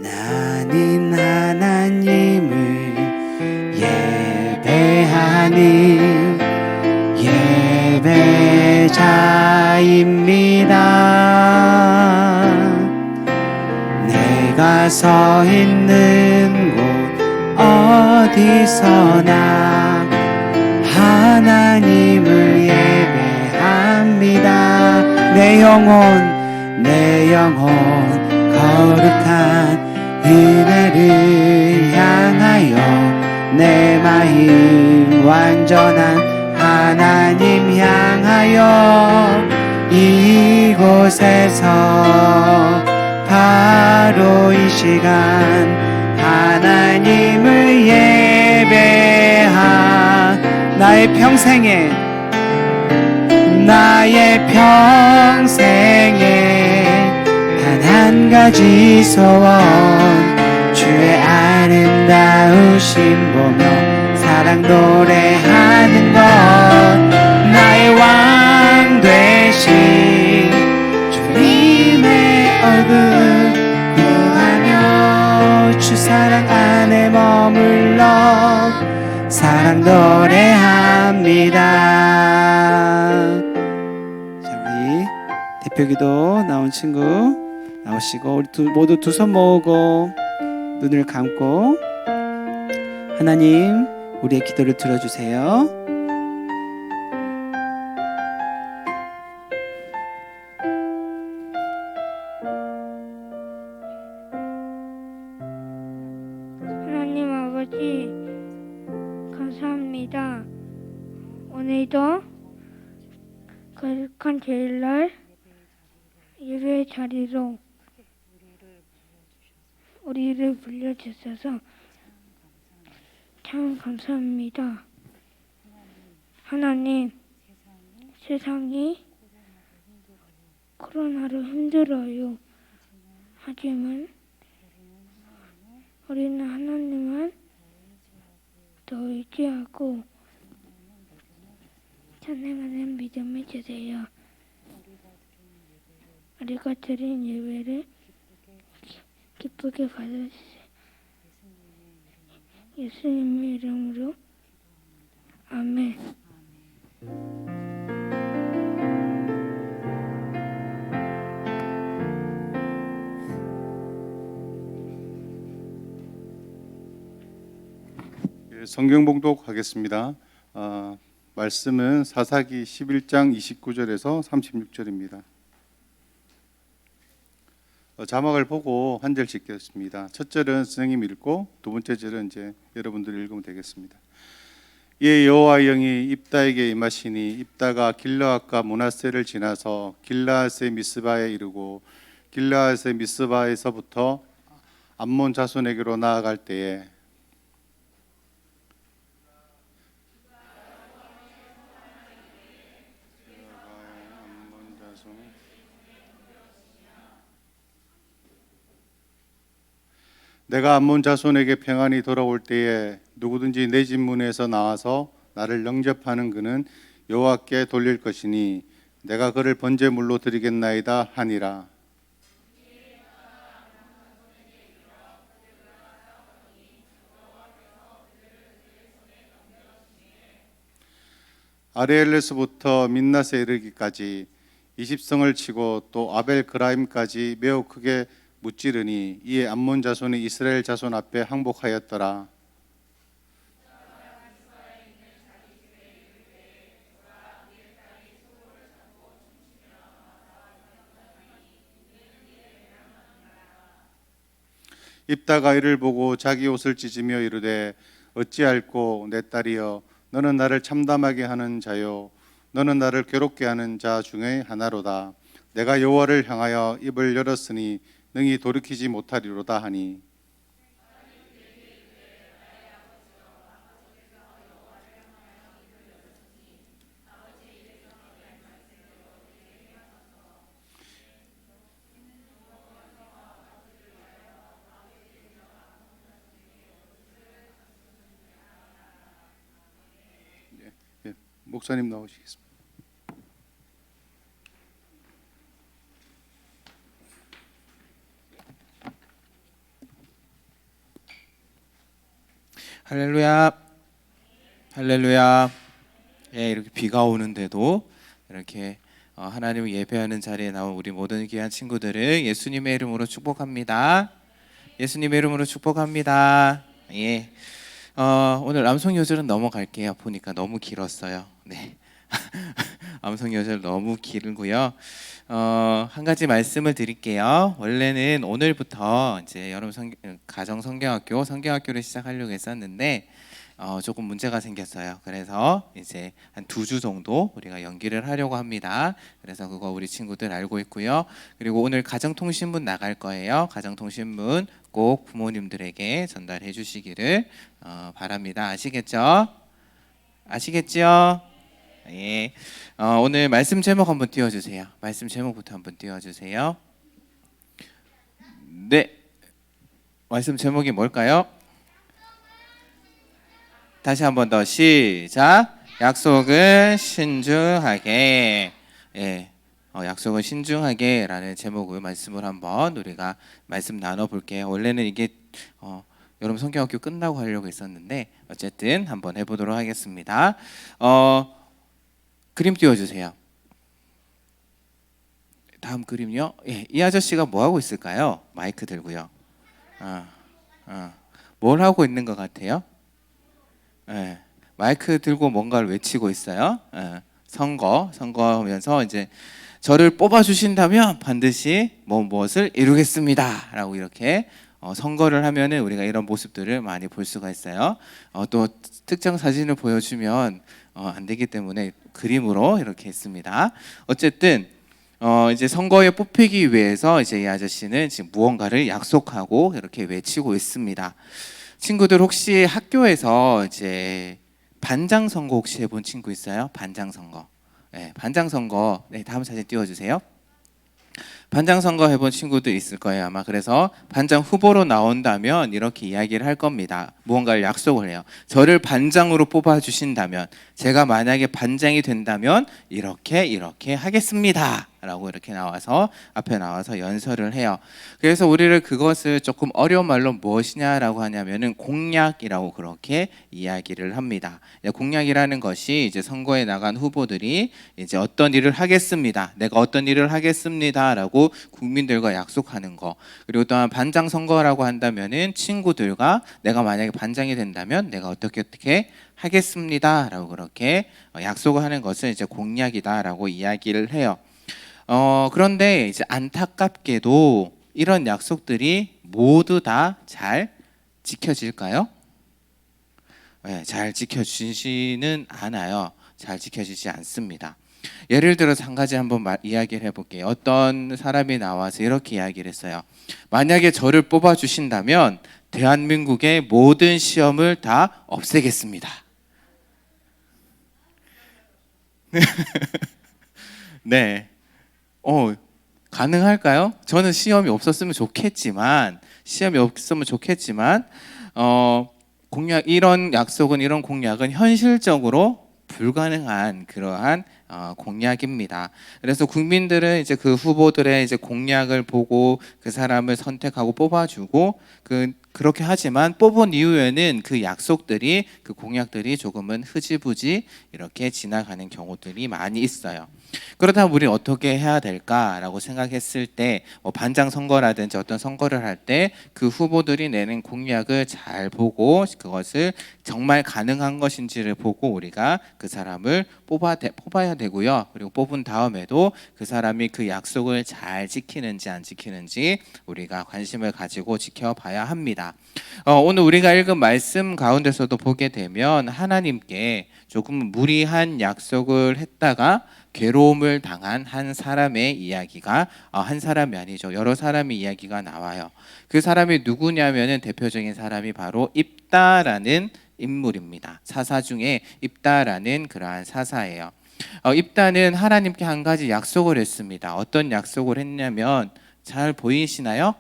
나는 하나님을 예배하는 예배자입니다. 내가 서 있는 곳 어디서나 하나님을 예배합니다. 내 영혼 거룩한 은혜를 향하여 내 마음 완전한 하나님 향하여 이곳에서 바로 이 시간 하나님을 예배하 나의 평생에 단 한 가지 소원 주의 아름다우심 보며 사랑 노래하는 것 나의 왕 되신 주님의 얼굴 구하며 주 사랑 안에 머물러 사랑 노래합니다. 자, 우리 대표기도 나온 친구 나오시고 우리 모두 두 손 모으고 눈을 감고 하나님 우리의 기도를 들어주세요. 하나님 아버지 감사합니다. 오늘도 거룩한 주일날 예배 자리로 우리를 불러주셔서 참 감사합니다. 하나님, 세상이 코로나로 힘들어요. 하지만 우리는 하나님만 더 의지하고 찬양하는 믿음을 주세요. 우리가 드린 예배를 기쁘게 받아주세요. 예수님의 이름으로 아멘. 성경 봉독하겠습니다. 말씀은 사사기 11장 29절에서 36절입니다. 자막을 보고 한 절씩 읽겠습니다. 첫 절은 선생님이 읽고 두 번째 절은 이제 여러분들이 읽으면 되겠습니다. 이에 여호와 영이 입다에게 임하시니 입다가 길르앗과 므낫세를 지나서 길르앗의 미스바에 이르고 길르앗의 미스바에서부터 암몬 자손에게로 나아갈 때에 내가 암몬 자손에게 평안히 돌아올 때에 누구든지 내 집 문에서 나와서 나를 영접하는 그는 여호와께 돌릴 것이니 내가 그를 번제물로 드리겠나이다 하니라. 아레엘레스부터 민낫에 이르기까지 20성을 치고 또 아벨 그라임까지 매우 크게 무찌르니 이에 암몬 자손이 이스라엘 자손 앞에 항복하였더라. 입다가 이를 보고 자기 옷을 찢으며 이르되 어찌할꼬 내 딸이여 너는 나를 참담하게 하는 자요 너는 나를 괴롭게 하는 자 중에 하나로다. 내가 여호와를 향하여 입을 열었으니 능히 돌이키지 못하리로다 하니 목사님 나오시겠습니다. 할렐루야. 할렐루야. 예, 이렇게 비가 오는데도 이렇게 하나님을 예배하는 자리에 나온 우리 모든 귀한 친구들을 예수님의 이름으로 축복합니다. 예수님의 이름으로 축복합니다. 예. 오늘 암송 요절은 넘어갈게요. 보니까 너무 길었어요. 네. 암송 요절 너무 길고요. 한 가지 말씀을 드릴게요. 원래는 오늘부터 이제 여러분 가정 성경학교를 시작하려고 했었는데 조금 문제가 생겼어요. 그래서 이제 한 2주 정도 우리가 연기를 하려고 합니다. 그래서 그거 우리 친구들 알고 있고요. 그리고 오늘 가정통신문 나갈 거예요. 가정통신문 꼭 부모님들에게 전달해 주시기를 바랍니다. 아시겠죠? 아시겠죠? 예. 오늘 말씀 제목 한번 띄워주세요. 말씀 제목부터 한번 띄워주세요. 네. 말씀 제목이 뭘까요? 다시 한번 더 시작. 약속은 신중하게. 예. 약속은 신중하게라는 제목의 말씀을 한번 우리가 말씀 나눠 볼게요. 원래는 이게 여러분 성경학교 끝나고 하려고 했었는데 어쨌든 한번 해보도록 하겠습니다. 그림 띄워주세요. 다음 그림요. 예, 이 아저씨가 뭐 하고 있을까요? 마이크 들고요. 뭘 하고 있는 것 같아요? 예, 마이크 들고 뭔가를 외치고 있어요. 예, 선거하면서 이제 저를 뽑아주신다면 반드시 무엇을 이루겠습니다라고 이렇게 선거를 하면은 우리가 이런 모습들을 많이 볼 수가 있어요. 또 특정 사진을 보여주면 안 되기 때문에 그림으로 이렇게 했습니다. 어쨌든 이제 선거에 뽑히기 위해서 이제 이 아저씨는 지금 무언가를 약속하고 이렇게 외치고 있습니다. 친구들 혹시 학교에서 이제 반장 선거 혹시 해본 친구 있어요? 반장 선거. 네, 반장 선거. 네, 다음 사진 띄워주세요. 반장 선거 해본 친구들 있을 거예요 아마. 그래서 반장 후보로 나온다면 이렇게 이야기를 할 겁니다. 무언가를 약속을 해요. 저를 반장으로 뽑아주신다면, 제가 만약에 반장이 된다면 이렇게 하겠습니다 라고 이렇게 앞에 나와서 연설을 해요. 그래서 우리를 그것을 조금 어려운 말로 무엇이냐라고 하냐면은 공약이라고 그렇게 이야기를 합니다. 공약이라는 것이 이제 선거에 나간 후보들이 이제 어떤 일을 하겠습니다, 내가 어떤 일을 하겠습니다라고 국민들과 약속하는 거. 그리고 또한 반장 선거라고 한다면은 친구들과 내가 만약에 반장이 된다면 내가 어떻게 하겠습니다라고 그렇게 약속을 하는 것을 이제 공약이다라고 이야기를 해요. 그런데 이제 안타깝게도 이런 약속들이 모두 다 잘 지켜질까요? 네, 잘 지켜지지는 않아요. 잘 지켜지지 않습니다. 예를 들어서 한 가지 한번 이야기를 해볼게요. 어떤 사람이 나와서 이렇게 이야기를 했어요. 만약에 저를 뽑아주신다면 대한민국의 모든 시험을 다 없애겠습니다. 네. 가능할까요? 저는 시험이 없었으면 좋겠지만 이런 공약은 현실적으로 불가능한 그러한 공약입니다. 그래서 국민들은 이제 그 후보들의 이제 공약을 보고 그 사람을 선택하고 뽑아주고 그렇게 하지만 뽑은 이후에는 그 약속들이, 그 공약들이 조금은 흐지부지 이렇게 지나가는 경우들이 많이 있어요. 그렇다면 우리는 어떻게 해야 될까라고 생각했을 때 반장 선거라든지 어떤 선거를 할 때 그 후보들이 내는 공약을 잘 보고 그것을 정말 가능한 것인지를 보고 우리가 그 사람을 뽑아야 되고요. 그리고 뽑은 다음에도 그 사람이 그 약속을 잘 지키는지 안 지키는지 우리가 관심을 가지고 지켜봐야 합니다. 오늘 우리가 읽은 말씀 가운데서도 보게 되면 하나님께 조금 무리한 약속을 했다가 괴로움을 당한 한 사람의 이야기가 한 사람이 아니죠. 여러 사람의 이야기가 나와요. 그 사람이 누구냐면은 대표적인 사람이 바로 입다라는 인물입니다. 사사 중에 입다라는 그러한 사사예요. 입다는 하나님께 한 가지 약속을 했습니다. 어떤 약속을 했냐면 잘 보이시나요?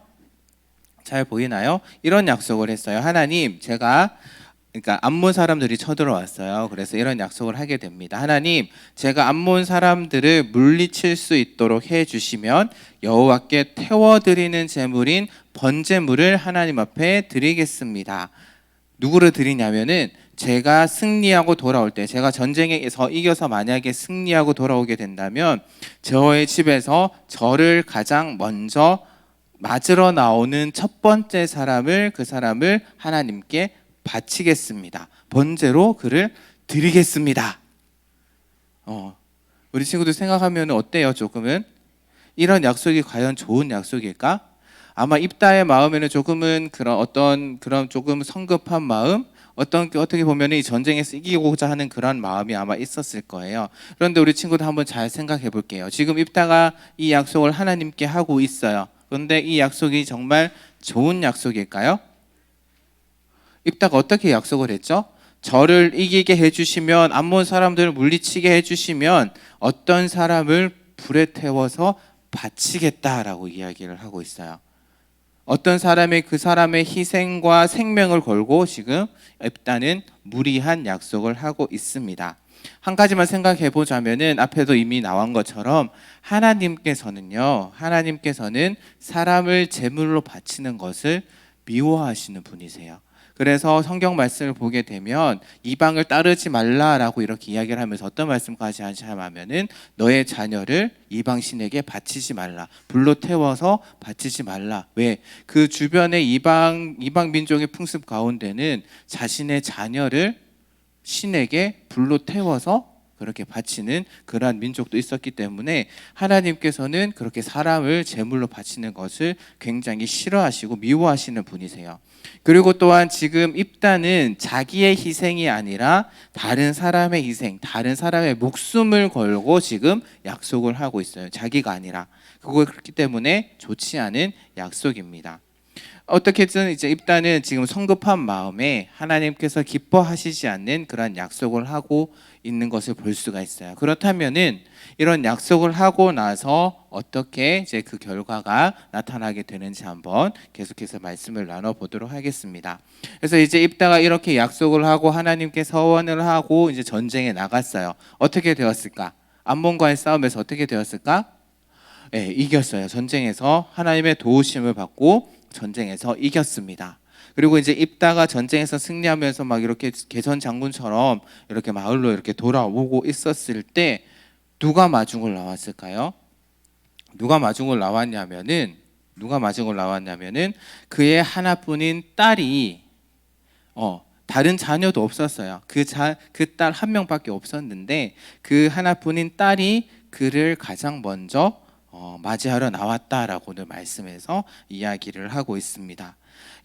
이런 약속을 했어요. 하나님, 그러니까 암몬 사람들이 쳐들어왔어요. 그래서 이런 약속을 하게 됩니다. 하나님, 제가 암몬 사람들을 물리칠 수 있도록 해주시면 여호와께 태워드리는 제물인 번제물을 하나님 앞에 드리겠습니다. 누구를 드리냐면은 제가 승리하고 돌아올 때, 제가 전쟁에서 이겨서 만약에 승리하고 돌아오게 된다면 저의 집에서 저를 가장 먼저 맞으러 나오는 첫 번째 사람을, 그 사람을 하나님께 바치겠습니다. 번제로 그를 드리겠습니다. 우리 친구들 생각하면 어때요? 조금은 이런 약속이 과연 좋은 약속일까? 아마 입다의 마음에는 조금은 그런 조금 성급한 마음, 어떻게 보면 이 전쟁에서 이기고자 하는 그런 마음이 아마 있었을 거예요. 그런데 우리 친구들 한번 잘 생각해 볼게요. 지금 입다가 이 약속을 하나님께 하고 있어요. 그런데 이 약속이 정말 좋은 약속일까요? 입다가 어떻게 약속을 했죠? 저를 이기게 해주시면, 암몬 사람들을 물리치게 해주시면 어떤 사람을 불에 태워서 바치겠다라고 이야기를 하고 있어요. 어떤 사람의, 그 사람의 희생과 생명을 걸고 지금 입다는 무리한 약속을 하고 있습니다. 한 가지만 생각해 보자면은 앞에도 이미 나온 것처럼 하나님께서는 사람을 제물로 바치는 것을 미워하시는 분이세요. 그래서 성경 말씀을 보게 되면 이방을 따르지 말라라고 이렇게 이야기를 하면서 어떤 말씀까지 하냐면은 너의 자녀를 이방 신에게 바치지 말라, 불로 태워서 바치지 말라. 왜? 그 주변의 이방 민족의 풍습 가운데는 자신의 자녀를 신에게 불로 태워서 그렇게 바치는 그러한 민족도 있었기 때문에 하나님께서는 그렇게 사람을 제물로 바치는 것을 굉장히 싫어하시고 미워하시는 분이세요. 그리고 또한 지금 입다는 자기의 희생이 아니라 다른 사람의 희생, 다른 사람의 목숨을 걸고 지금 약속을 하고 있어요. 자기가 아니라. 그렇기 때문에 좋지 않은 약속입니다. 어떻게든 이제 입다는 지금 성급한 마음에 하나님께서 기뻐하시지 않는 그런 약속을 하고 있는 것을 볼 수가 있어요. 그렇다면은 이런 약속을 하고 나서 어떻게 이제 그 결과가 나타나게 되는지 한번 계속해서 말씀을 나눠 보도록 하겠습니다. 그래서 이제 입다가 이렇게 약속을 하고 하나님께 서원을 하고 이제 전쟁에 나갔어요. 어떻게 되었을까? 암몬과의 싸움에서 어떻게 되었을까? 네, 이겼어요. 전쟁에서 하나님의 도우심을 받고 전쟁에서 이겼습니다. 그리고 이제 입다가 전쟁에서 승리하면서 막 이렇게 개선 장군처럼 이렇게 마을로 이렇게 돌아오고 있었을 때 누가 마중을 나왔을까요? 누가 마중을 나왔냐면은 그의 하나뿐인 딸이 다른 자녀도 없었어요. 그 딸 한 명밖에 없었는데 그 하나뿐인 딸이 그를 가장 먼저 맞이하러 나왔다라고 오늘 말씀에서 이야기를 하고 있습니다.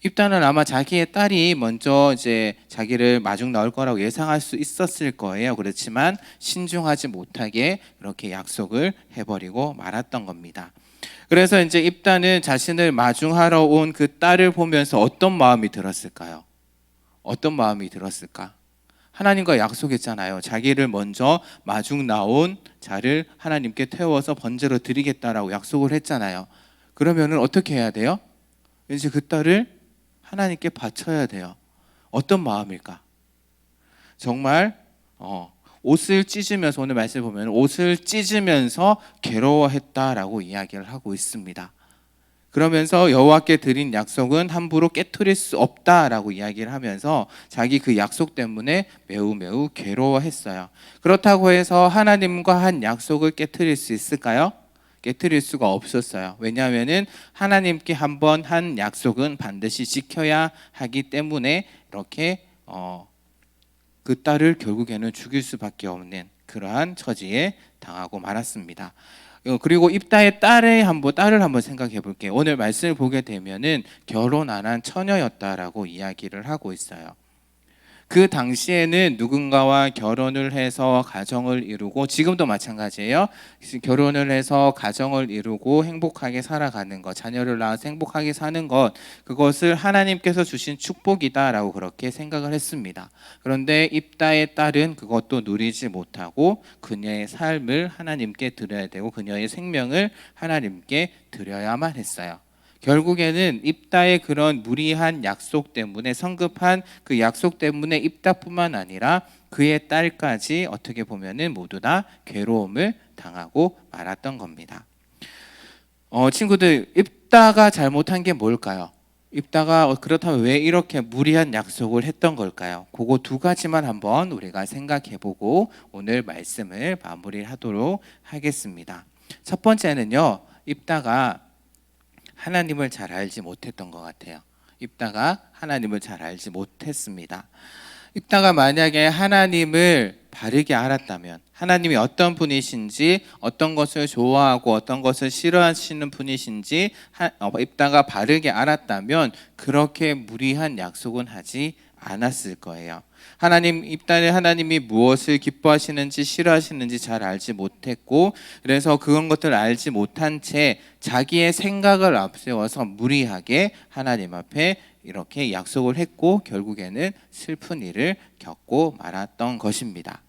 입다는 아마 자기의 딸이 먼저 이제 자기를 마중 나올 거라고 예상할 수 있었을 거예요. 그렇지만 신중하지 못하게 이렇게 약속을 해버리고 말았던 겁니다. 그래서 이제 입다는 자신을 마중하러 온 그 딸을 보면서 어떤 마음이 들었을까요? 어떤 마음이 들었을까? 하나님과 약속했잖아요. 자기를 먼저 마중 나온 자를 하나님께 태워서 번제로 드리겠다라고 약속을 했잖아요. 그러면은 어떻게 해야 돼요? 이제 그 딸을 하나님께 바쳐야 돼요. 어떤 마음일까? 정말 옷을 찢으면서, 오늘 말씀 보면 옷을 찢으면서 괴로워했다라고 이야기를 하고 있습니다. 그러면서 여호와께 드린 약속은 함부로 깨트릴 수 없다라고 이야기를 하면서 자기 그 약속 때문에 매우 괴로워했어요. 그렇다고 해서 하나님과 한 약속을 깨트릴 수 있을까요? 깨트릴 수가 없었어요. 왜냐하면은 하나님께 한번 한 약속은 반드시 지켜야 하기 때문에 이렇게 그 딸을 결국에는 죽일 수밖에 없는 그러한 처지에 당하고 말았습니다. 그리고 입다의 딸을 한번 생각해 볼게요. 오늘 말씀을 보게 되면은 결혼 안 한 처녀였다라고 이야기를 하고 있어요. 그 당시에는 누군가와 결혼을 해서 가정을 이루고, 지금도 마찬가지예요. 결혼을 해서 가정을 이루고 행복하게 살아가는 것, 자녀를 낳아서 행복하게 사는 것, 그것을 하나님께서 주신 축복이다라고 그렇게 생각을 했습니다. 그런데 입다의 딸은 그것도 누리지 못하고 그녀의 삶을 하나님께 드려야 되고 그녀의 생명을 하나님께 드려야만 했어요. 결국에는 입다의 그런 무리한 약속 때문에, 성급한 그 약속 때문에 입다뿐만 아니라 그의 딸까지 어떻게 보면은 모두 다 괴로움을 당하고 말았던 겁니다. 친구들, 입다가 잘못한 게 뭘까요? 입다가 그렇다면 왜 이렇게 무리한 약속을 했던 걸까요? 그거 두 가지만 한번 우리가 생각해보고 오늘 말씀을 마무리하도록 하겠습니다. 첫 번째는요, 입다가 하나님을 잘 알지 못했던 것 같아요. 입다가 하나님을 잘 알지 못했습니다. 입다가 만약에 하나님을 바르게 알았다면, 하나님이 어떤 분이신지, 어떤 것을 좋아하고 어떤 것을 싫어하시는 분이신지 입다가 바르게 알았다면 그렇게 무리한 약속은 하지 않았을 거예요. 입다는 하나님이 무엇을 기뻐하시는지 싫어하시는지 잘 알지 못했고, 그래서 그런 것들을 알지 못한 채 자기의 생각을 앞세워서 무리하게 하나님 앞에 이렇게 약속을 했고 결국에는 슬픈 일을 겪고 말았던 것입니다.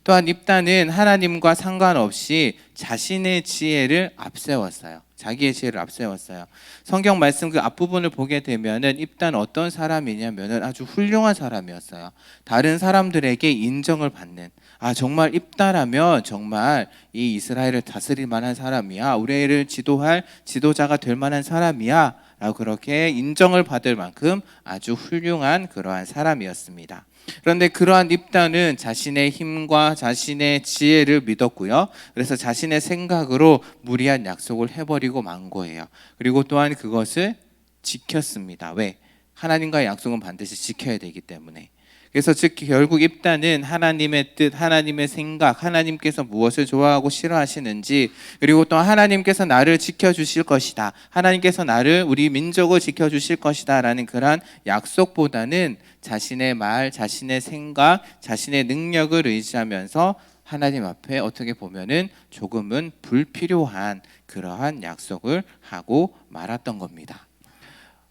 또한 입다는 하나님과 상관없이 자신의 지혜를 앞세웠어요. 자기의 지혜를 앞세웠어요. 성경 말씀 그 앞부분을 보게 되면은 입다는 어떤 사람이냐면은 아주 훌륭한 사람이었어요. 다른 사람들에게 인정을 받는, 정말 입다라면 정말 이 이스라엘을 다스릴 만한 사람이야, 우리를 지도할 지도자가 될 만한 사람이야 라고 그렇게 인정을 받을 만큼 아주 훌륭한 그러한 사람이었습니다. 그런데 그러한 입다는 자신의 힘과 자신의 지혜를 믿었고요. 그래서 자신의 생각으로 무리한 약속을 해버리고 만 거예요. 그리고 또한 그것을 지켰습니다. 왜? 하나님과의 약속은 반드시 지켜야 되기 때문에. 그래서 즉 결국 입다는 하나님의 뜻, 하나님의 생각, 하나님께서 무엇을 좋아하고 싫어하시는지, 그리고 또 하나님께서 나를 지켜주실 것이다, 하나님께서 나를, 우리 민족을 지켜주실 것이다 라는 그러한 약속보다는 자신의 말, 자신의 생각, 자신의 능력을 의지하면서 하나님 앞에 어떻게 보면은 조금은 불필요한 그러한 약속을 하고 말았던 겁니다.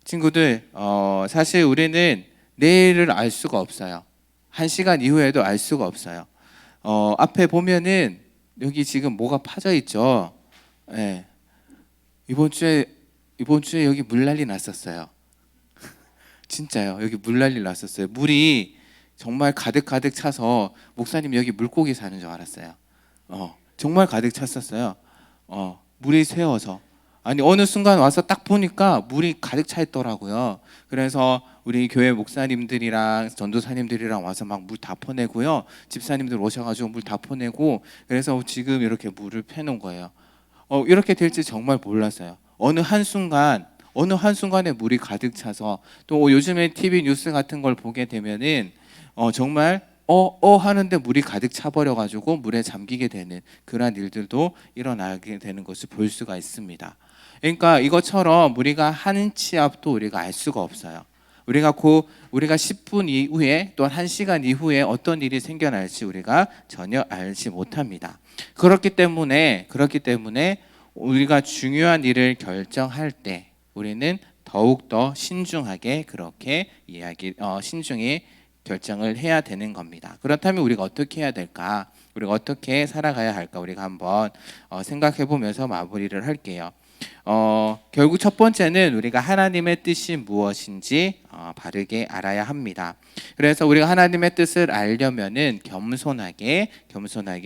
친구들, 사실 우리는 내일을 알 수가 없어요. 1시간 이후에도 알 수가 없어요. 앞에 보면은 여기 지금 뭐가 파져 있죠. 네. 이번 주에 여기 물난리 났었어요. 진짜요. 여기 물난리 났었어요. 물이 정말 가득 차서 목사님 여기 물고기 사는 줄 알았어요. 정말 가득 찼었어요. 물이 새어서. 아니 어느 순간 와서 딱 보니까 물이 가득 차 있더라고요. 그래서 우리 교회 목사님들이랑 전도사님들이랑 와서 막 물 다 퍼내고요. 집사님들 오셔가지고 물 다 퍼내고, 그래서 지금 이렇게 물을 패놓은 거예요. 이렇게 될지 정말 몰랐어요. 어느 한순간에 물이 가득 차서, 또 요즘에 TV 뉴스 같은 걸 보게 되면은 정말 하는데 물이 가득 차버려가지고 물에 잠기게 되는 그러한 일들도 일어나게 되는 것을 볼 수가 있습니다. 그러니까 이것처럼 우리가 한 치 앞도 우리가 알 수가 없어요. 우리가 10분 이후에 또한 1시간 이후에 어떤 일이 생겨날지 우리가 전혀 알지 못합니다. 그렇기 때문에 우리가 중요한 일을 결정할 때 우리는 더욱더 신중하게 그렇게 신중히 결정을 해야 되는 겁니다. 그렇다면 우리가 어떻게 해야 될까? 우리가 어떻게 살아가야 할까? 우리가 한번 생각해 보면서 마무리를 할게요. 결국 첫 번째는 우리가 하나님의 뜻이 무엇인지 바르게 알아야 합니다. 그래서 우리가 하나님의 뜻을 알려면은 겸손하게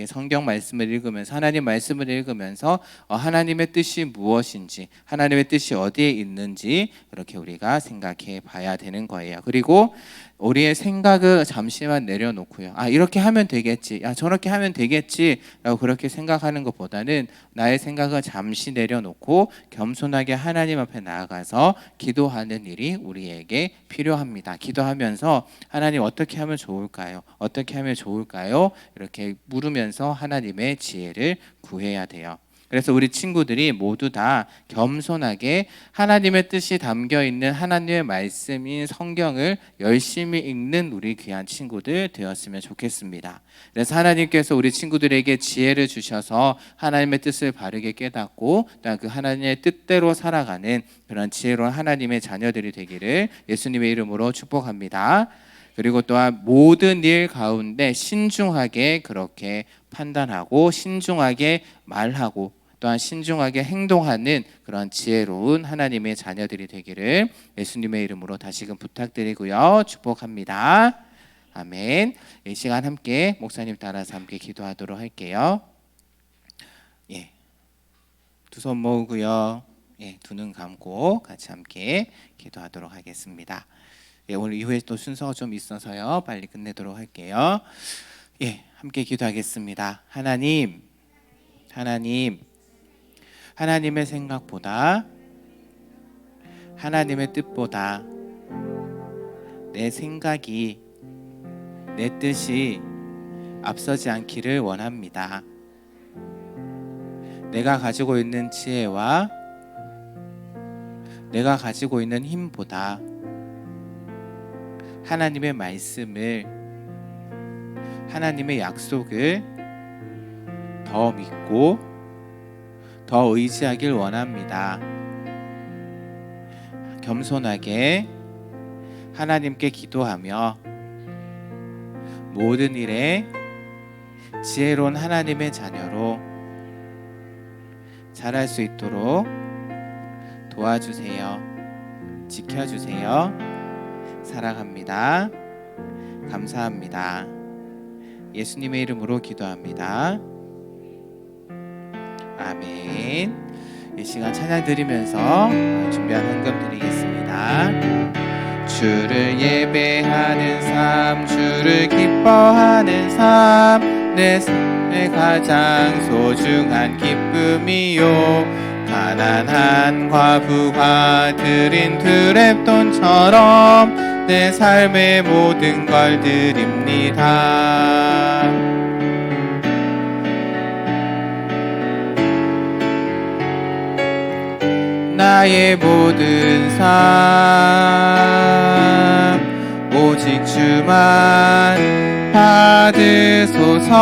성경 말씀을 읽으면서, 하나님 말씀을 읽으면서 하나님의 뜻이 무엇인지, 하나님의 뜻이 어디에 있는지 그렇게 우리가 생각해 봐야 되는 거예요. 그리고 우리의 생각을 잠시만 내려놓고요. 이렇게 하면 되겠지, 저렇게 하면 되겠지라고 그렇게 생각하는 것보다는 나의 생각을 잠시 내려놓고 겸손하게 하나님 앞에 나아가서 기도하는 일이 우리에게 필요합니다. 기도하면서 하나님 어떻게 하면 좋을까요? 어떻게 하면 좋을까요? 이렇게 물으면서 하나님의 지혜를 구해야 돼요. 그래서 우리 친구들이 모두 다 겸손하게 하나님의 뜻이 담겨 있는 하나님의 말씀인 성경을 열심히 읽는 우리 귀한 친구들 되었으면 좋겠습니다. 그래서 하나님께서 우리 친구들에게 지혜를 주셔서 하나님의 뜻을 바르게 깨닫고 또 그 하나님의 뜻대로 살아가는 그런 지혜로운 하나님의 자녀들이 되기를 예수님의 이름으로 축복합니다. 그리고 또한 모든 일 가운데 신중하게 그렇게 판단하고 신중하게 말하고 또한 신중하게 행동하는 그런 지혜로운 하나님의 자녀들이 되기를 예수님의 이름으로 다시금 부탁드리고요. 축복합니다. 아멘. 이 시간 함께 목사님 따라서 함께 기도하도록 할게요. 두 손 모으고요. 예, 두 눈 감고 같이 함께 기도하도록 하겠습니다. 예, 오늘 이후에 또 순서가 좀 있어서요. 빨리 끝내도록 할게요. 예, 함께 기도하겠습니다. 하나님의 생각보다, 하나님의 뜻보다 내 생각이, 내 뜻이 앞서지 않기를 원합니다. 내가 가지고 있는 지혜와 내가 가지고 있는 힘보다 하나님의 말씀을, 하나님의 약속을 더 믿고 더 의지하길 원합니다. 겸손하게 하나님께 기도하며 모든 일에 지혜로운 하나님의 자녀로 자랄 수 있도록 도와주세요. 지켜주세요. 사랑합니다. 감사합니다. 예수님의 이름으로 기도합니다. 아멘. 이 시간 찬양 드리면서 준비한 헌금 드리겠습니다. 주를 예배하는 삶, 주를 기뻐하는 삶, 내 삶의 가장 소중한 기쁨이요. 가난한 과부가 드린 드랩돈처럼 내 삶의 모든 걸 드립니다. 나의 모든 삶 오직 주만 받으소서.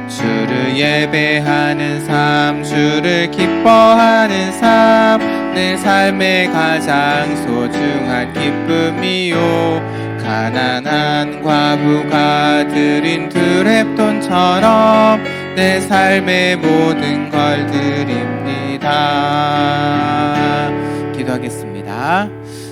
주를 예배하는 삶, 주를 기뻐하는 삶, 내 삶의 가장 소중한 기쁨이요. 가난한 과부가 드린 드랩돈처럼 내 삶의 모든 걸 드립니다. 기도하겠습니다.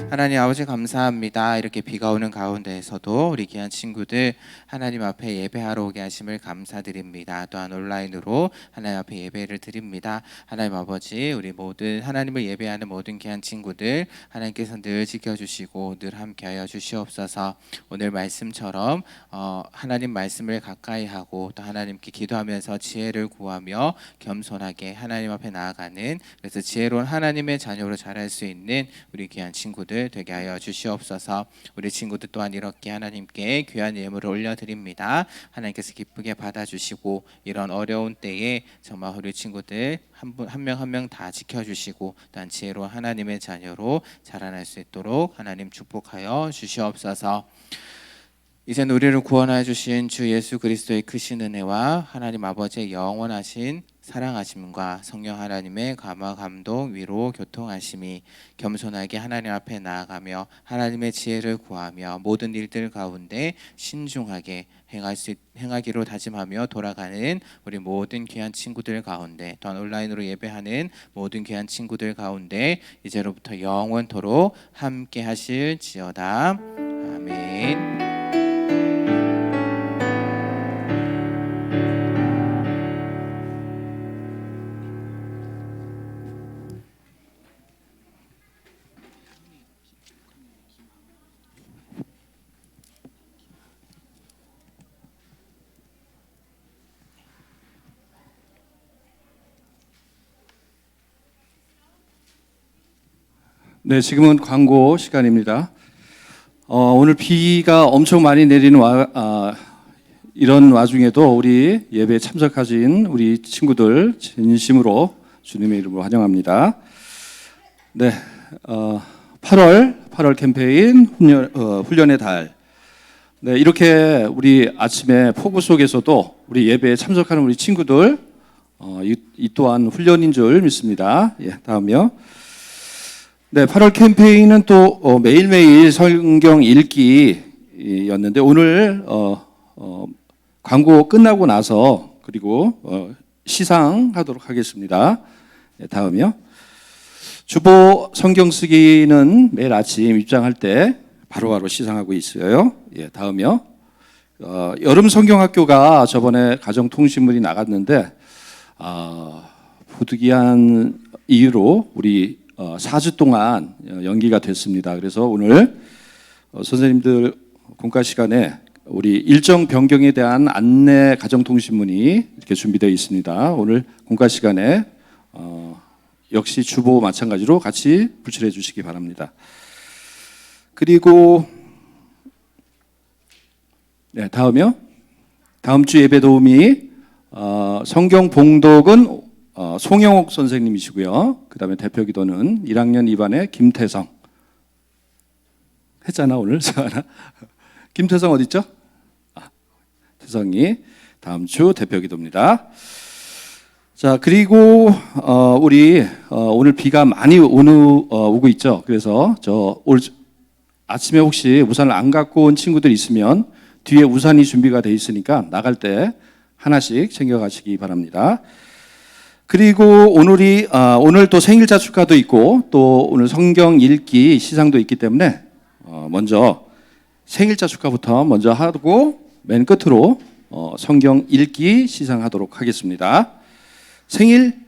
하나님 아버지 감사합니다. 이렇게 비가 오는 가운데에서도 우리 귀한 친구들 하나님 앞에 예배하러 오게 하심을 감사드립니다. 또한 온라인으로 하나님 앞에 예배를 드립니다. 하나님 아버지, 우리 모든 하나님을 예배하는 모든 귀한 친구들 하나님께서 늘 지켜주시고 늘 함께하여 주시옵소서. 오늘 말씀처럼 하나님 말씀을 가까이 하고 또 하나님께 기도하면서 지혜를 구하며 겸손하게 하나님 앞에 나아가는, 그래서 지혜로운 하나님의 자녀로 자랄 수 있는 우리 귀한 친구들 되게 하여 주시옵소서. 우리 친구들 또한 이렇게 하나님께 귀한 예물을 올려드립니다. 하나님께서 기쁘게 받아주시고 이런 어려운 때에 정말 우리 친구들 한 명 한 명 다 지켜주시고 또한 지혜로운 하나님의 자녀로 자라날 수 있도록 하나님 축복하여 주시옵소서. 이제는 우리를 구원하여 주신 주 예수 그리스도의 크신 은혜와 하나님 아버지의 영원하신 사랑하심과 성령 하나님의 감화 감동 위로 교통하심이 겸손하게 하나님 앞에 나아가며 하나님의 지혜를 구하며 모든 일들 가운데 신중하게 행하기로 다짐하며 돌아가는 우리 모든 귀한 친구들 가운데, 또한 온라인으로 예배하는 모든 귀한 친구들 가운데 이제로부터 영원토록 함께 하실지어다. 아멘. 네, 지금은 광고 시간입니다. 오늘 비가 엄청 많이 내리는 이런 와중에도 우리 예배에 참석하신 우리 친구들 진심으로 주님의 이름으로 환영합니다. 네, 8월 캠페인 훈련의 달. 네, 이렇게 우리 아침에 폭우 속에서도 우리 예배에 참석하는 우리 친구들, 이 또한 훈련인 줄 믿습니다. 예, 다음요. 네, 8월 캠페인은 또 매일매일 성경 읽기였는데 오늘 광고 끝나고 나서 그리고 시상하도록 하겠습니다. 네, 다음이요. 주보 성경 쓰기는 매일 아침 입장할 때 바로바로 시상하고 있어요. 예, 다음이요. 여름 성경학교가 저번에 가정통신문이 나갔는데 부득이한 이유로 우리 4주 동안 연기가 됐습니다. 그래서 오늘 선생님들 공과 시간에 우리 일정 변경에 대한 안내 가정통신문이 이렇게 준비되어 있습니다. 오늘 공과 시간에 역시 주보 마찬가지로 같이 불출해 주시기 바랍니다. 그리고 네, 다음이요. 다음 주 예배 도우미 성경 봉독은 송영옥 선생님이시고요. 그다음에 대표 기도는 1학년 2반의 김태성. 했잖아 오늘 서하나. 김태성 어디 있죠? 태성이 다음 주 대표 기도입니다. 자, 그리고 우리 오늘 비가 많이 오고 있죠. 그래서 올 아침에 혹시 우산을 안 갖고 온 친구들 있으면 뒤에 우산이 준비가 돼 있으니까 나갈 때 하나씩 챙겨 가시기 바랍니다. 그리고 오늘 또 생일자 축하도 있고 또 오늘 성경 읽기 시상도 있기 때문에 먼저 생일자 축하부터 먼저 하고 맨 끝으로 성경 읽기 시상하도록 하겠습니다. 생일